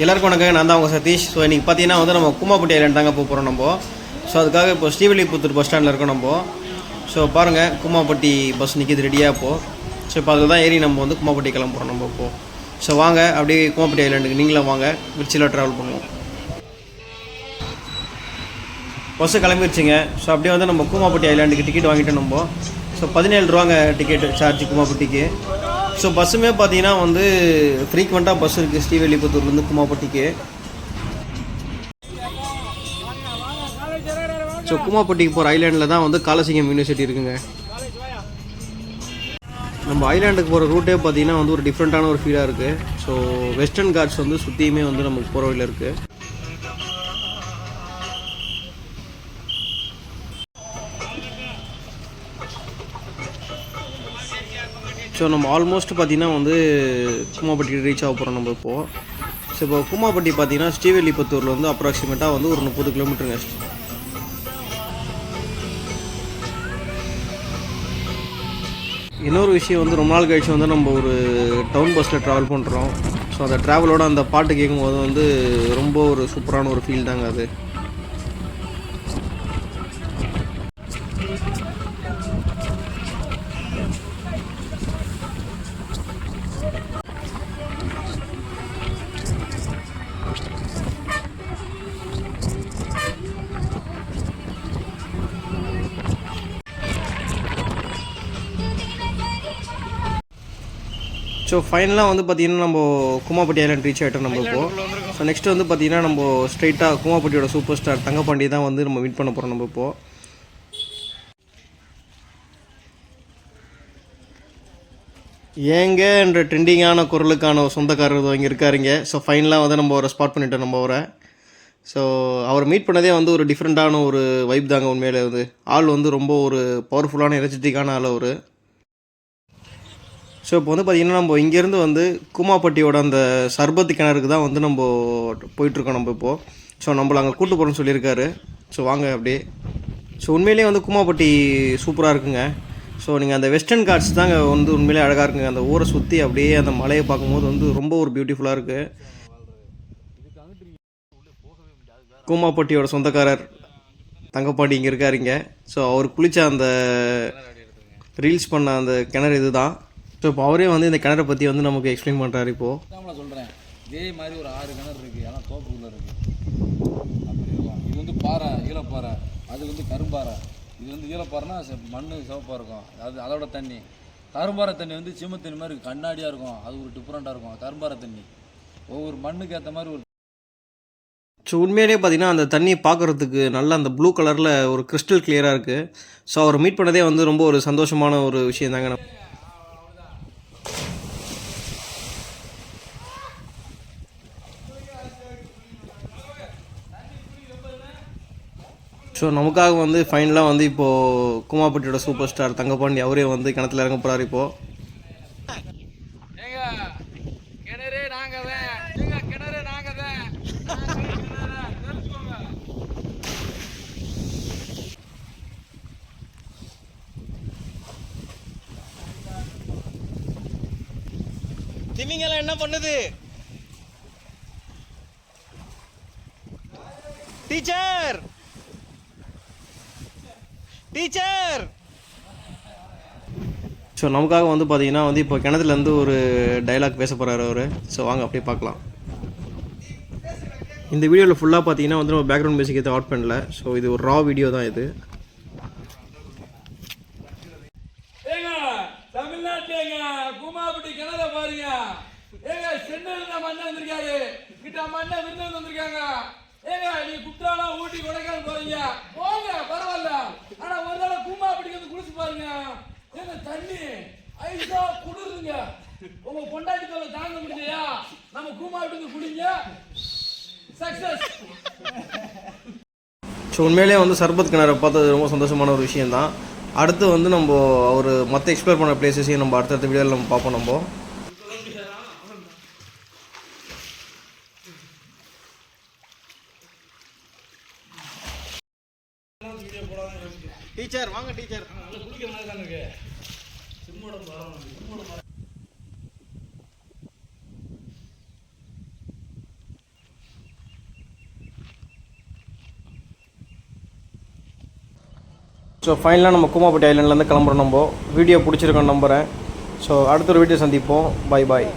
எல்லாருக்கும் வணக்கம். நான் தான் உங்கள் சதீஷ். ஸோ இன்றைக்கி பார்த்தீங்கன்னா வந்து நம்ம கூமாப்பட்டி ஐலாண்ட் தாங்க போகிறோம் நம்ம. ஸோ அதுக்காக இப்போ ஸ்ரீவில்லிபுத்தூர் பஸ் ஸ்டாண்டில் இருக்கோம் நம்ம. ஸோ பாருங்கள், கூமாப்பட்டி பஸ் நிற்கிது ரெடியாக இப்போது. ஸோ இப்போ அதில் தான் ஏறி நம்ம வந்து கூமாப்பட்டி கிளம்புறோம் நம்ம இப்போது. ஸோ வாங்க அப்படியே கூமாப்பட்டி ஐலாண்டுக்கு நீங்களும் வாங்க, விர்ச்சியில் ட்ராவல் பண்ணுவோம். பஸ்ஸு கிளம்பிடுச்சிங்க. ஸோ அப்படியே வந்து நம்ம கூமாப்பட்டி ஐலாண்டுக்கு டிக்கெட் வாங்கிட்டோம் நம்ம. ஸோ 17 ரூபாங்க டிக்கெட் சார்ஜ் கூமாப்பட்டிக்கு. ஸோ பஸ்ஸுமே பார்த்தீங்கன்னா வந்து ஃப்ரீக்வெண்ட்டாக பஸ் இருக்குது ஸ்ரீவில்லிபுத்தூர்லேருந்து கூமாப்பட்டிக்கு. ஸோ கூமாப்பட்டிக்கு போகிற ஐலாண்டில் தான் வந்து காலசிங்கம் யூனிவர்சிட்டி இருக்குங்க. நம்ம ஐலாண்டுக்கு போகிற ரூட்டே பார்த்தீங்கன்னா வந்து ஒரு டிஃப்ரெண்ட்டான ஒரு ஃபீலாக இருக்குது. ஸோ வெஸ்டர்ன் காட்ஸ் வந்து சுற்றியுமே வந்து நமக்கு போகிற வழியில் இருக்குது. ஸோ நம்ம ஆல்மோஸ்ட் பார்த்திங்கன்னா வந்து கூமாப்பட்டி ரீச் ஆக போகிறோம் நம்ம இப்போது. ஸோ இப்போ கூமாப்பட்டி பார்த்திங்கன்னா ஸ்ரீவில்லிபுத்தூரில் வந்து அப்ராக்சிமேட்டாக வந்து ஒரு 30 கிலோமீட்டருங்க. இன்னொரு விஷயம் வந்து ரொம்ப நாள் கழிச்சு வந்து நம்ம ஒரு டவுன் பஸ்ஸில் ட்ராவல் பண்ணுறோம். ஸோ அந்த ட்ராவலோட அந்த பாட்டு கேட்கும்போது வந்து ரொம்ப ஒரு சூப்பரான ஒரு ஃபீல் தாங்க அது. ஸோ ஃபைனலாக வந்து பார்த்திங்கன்னா நம்ம கூமாப்பட்டி ஐலாண்ட் ரீச் ஆகிட்டோம் நம்ம இப்போது. ஸோ நெக்ஸ்ட்டு வந்து பார்த்திங்கன்னா நம்ம ஸ்ட்ரைட்டாக கூமாப்பட்டியோட சூப்பர் ஸ்டார் தங்கப்பாண்டி தான் வந்து நம்ம மீட் பண்ண போகிறோம் நம்ம இப்போது. ஏங்க என்ற ட்ரெண்டிங்கான குரலுக்கான சொந்தக்காரர் இங்கே இருக்காருங்க. ஸோ ஃபைனலாக வந்து நம்ம அவரை ஸ்பாட் பண்ணிட்டோம் நம்ம அவரை. ஸோ அவரை மீட் பண்ணதே வந்து ஒரு டிஃப்ரெண்ட்டான ஒரு வைப் தாங்க. உண்மையிலே வந்து ஆள் வந்து ரொம்ப ஒரு பவர்ஃபுல்லான எனர்ஜெட்டிக்கான ஆள் அவர். ஸோ இப்போ வந்து பார்த்திங்கன்னா நம்ம இங்கேருந்து வந்து கூமாப்பட்டியோட அந்த சர்பத்து கிணறுக்கு தான் வந்து நம்ம போயிட்டுருக்கோம் நம்ம இப்போது. ஸோ நம்மளை அங்கே கூட்டு போகிறோன்னு சொல்லியிருக்காரு. ஸோ வாங்க அப்படியே. ஸோ உண்மையிலேயே வந்து கூமாப்பட்டி சூப்பராக இருக்குங்க. ஸோ நீங்கள் அந்த வெஸ்டர்ன் காட்ஸ் தாங்க வந்து உண்மையிலே அழகாக இருக்குங்க. அந்த ஊரை சுற்றி அப்படியே அந்த மலையை பார்க்கும்போது வந்து ரொம்ப ஒரு பியூட்டிஃபுல்லாக இருக்குது. கூமாப்பட்டியோட சொந்தக்காரர் தங்கப்பாண்டி இங்கே இருக்காருங்க. ஸோ அவர் குளித்த அந்த ரீல்ஸ் பண்ண அந்த கிணறு இது தான். ஸோ இப்போ அவரே வந்து இந்த கிணறை பற்றி வந்து நமக்கு எக்ஸ்பிளைன் பண்ணுறாரு. இப்போது நான் சொல்கிறேன், இதே மாதிரி ஒரு 6 கிணறு இருக்குது. ஆனால் தோப்புக்குள்ளே இருக்குது. அப்படி இருக்கும். இது வந்து பாறை, ஈழப்பாறை. அது வந்து கரும்பாறை. இது வந்து ஈழப்பாறைனா மண் சிவப்பாக இருக்கும். அது அதோட தண்ணி. கரும்பாறை தண்ணி வந்து சிம்ம தண்ணி மாதிரி கண்ணாடியாக இருக்கும். அது ஒரு டிஃப்ரெண்ட்டாக இருக்கும். கரும்பாறை தண்ணி ஒவ்வொரு மண்ணுக்கு ஏற்ற மாதிரி ஒரு. ஸோ உண்மையிலே பார்த்தீங்கன்னா அந்த தண்ணி பார்க்குறதுக்கு நல்லா அந்த ப்ளூ கலரில் ஒரு கிறிஸ்டல் கிளியராக இருக்குது. ஸோ அவரை மீட் பண்ணதே வந்து ரொம்ப ஒரு சந்தோஷமான ஒரு விஷயம் தாங்க. ஸோ நமக்காக வந்து ஃபைனலாக வந்து இப்போது கூமாப்பட்டியோட சூப்பர் ஸ்டார் தங்கப்பாண்டி அவரே வந்து கிணத்துல இறங்க போகிறார் இப்போது. திமிங்கலம் என்ன பண்ணுது? Teacher teacher. ஸோ நமக்காக வந்து பார்த்தீங்கன்னா வந்து இப்போ கிணத்துலேருந்து ஒரு டைலாக் பேச போகிறாரு அவர். ஸோ வாங்க அப்படியே பார்க்கலாம். இந்த வீடியோவில் ஃபுல்லாக பார்த்தீங்கன்னா வந்து நம்ம பேக்ரவுண்ட் மியூசிக் எதுவும் அவுட் பண்ணல. ஸோ இது ஒரு ரா வீடியோ தான் இது. கூமாப்பட்டி கிணற பாருங்க. ஏங்க சென்னையில் மண்ணை வந்திருக்காரு. கிட்ட மண்ணை விருந்து வந்திருக்காங்க. ஏங்க நீ குற்றாலம் ஊட்டி கொடைக்கானல் போறீங்க, போங்க பரவாயில்ல. ஆனா ஒரு தடவை கூமாப்பட்டிக்கு வந்து குளிச்சு பாருங்க. ஏங்க தண்ணி ஐஸா குளிருங்க. உங்க பொண்டாட்டி தொல்லை தாங்க முடியலையா? நம்ம கூமாப்பட்டிக்கு குடிங்க. சக்சஸ். ஸோ உண்மையிலேயே வந்து சர்பத் கிணறை பார்த்தது ரொம்ப சந்தோஷமான ஒரு விஷயந்தான். அடுத்து வந்து நம்ம ஒரு மற்ற எக்ஸ்ப்ளோர் பண்ண பிளேஸஸையும் நம்ம அடுத்தடுத்த வீடியோவில் நம்ம பார்ப்போம் நம்ம. டீச்சர் வாங்க டீச்சர். குளிக்கிற மாதிரி தான் இருக்கு. ஸோ ஃபைனலாக நம்ம கூமாப்பட்டி ஐலண்ட்லேருந்து கிளம்புறோம். நம்ம வீடியோ பிடிச்சிருக்கோன்னு நம்புகிறேன். ஸோ அடுத்த ஒரு வீடியோ சந்திப்போம். பாய் பாய்.